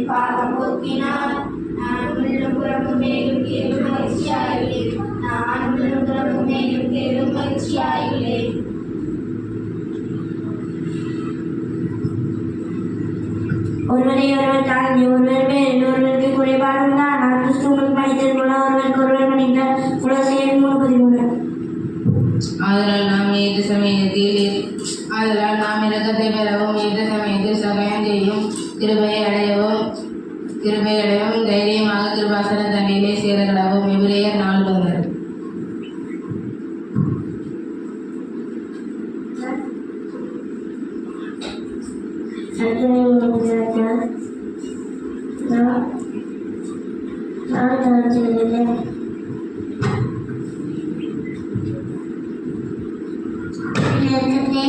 பாவம் போக்கினார் நான் உள்ளும் மேலும் கேளும் மகிழ்ச்சியாயுள்ளேன். நான் உள்ளும் மேலும் கேளும் மகிழ்ச்சியாயுள்ளேன். ஒருவரை ஒருவர் தாழ்ந்து ஒருவர் மேல் இன்னொருவருக்கு குறைபாடும் தான் கிறிஸ்துவுக்கு மனிதர் போல ஒருவருக்கு ஒருவர் மனிதர் குலோசியர் 3:13. ஆதலால் நாம் இரக்கத்தை பெறவும் ஏற்ற சமயத்தில் சகாயம் செய்யும் கிருபையை அடையவும் தைரியமாக கிருபாசன தண்டையிலே சேரலாகவும் எபிரேயர் 4:1.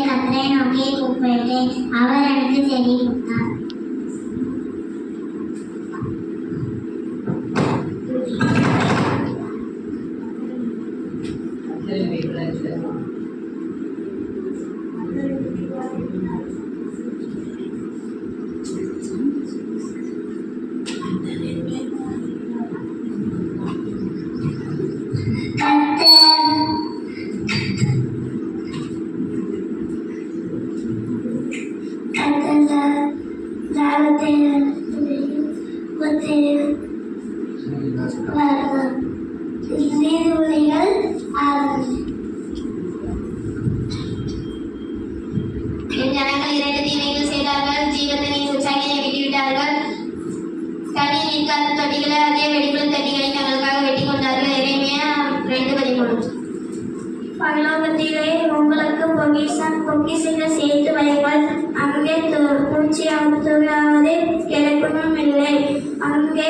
கத்தரை நோக்கி கூப்பிட்டேன், அவர் எனக்கு செவி கொடுத்தார். ஜனங்கள் 2 தீமைகள் செய்தார்கள். ஜீவத்தினை உற்சாகினை வெட்டிவிட்டார்கள். கனி நீக்காத தொட்டிகளை அதே வெடிப்புள்ள தட்டிகளை தங்களுக்காக வெட்டி கொண்டார்கள். எரேமியா 2:13. பரலோகத்திலே உங்களுக்கு பொக்கிஷங்கள் சேர்த்து வைங்கள், அங்கே பூச்சியாவது கிடைப்பதும் இல்லை, அங்கே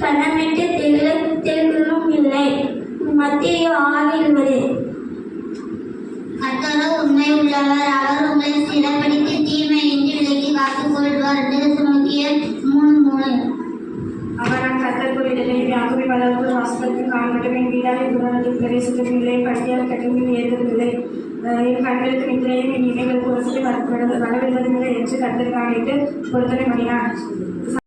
கண்ணமிட்டு திழுக்கவும் இல்லை. மத்திய 6:20. கர்த்தரோ உண்மை உள்ளவர், அவர் உங்களை ஸ்திரப்படுத்தி தீமையின்றி விலக்கி காத்துக் கொள்வார். 3:3. அவர் நான் கர்த்தர் குறித்ததையும் யாக்கோபு பலருக்கு வாசலுக்கு காணப்படும். என் வீடாக குணத்தில் பிரவேசிக்கவில்லை, படியால் கட்டில் ஏறுவதில்லை, என் கண்களுக்கு நித்திரையும் என் இமைகளுக்கு ஒரு வரவில்லை என்று கர்த்தர் காணிட்டு பொருத்தனை பண்ணினார்.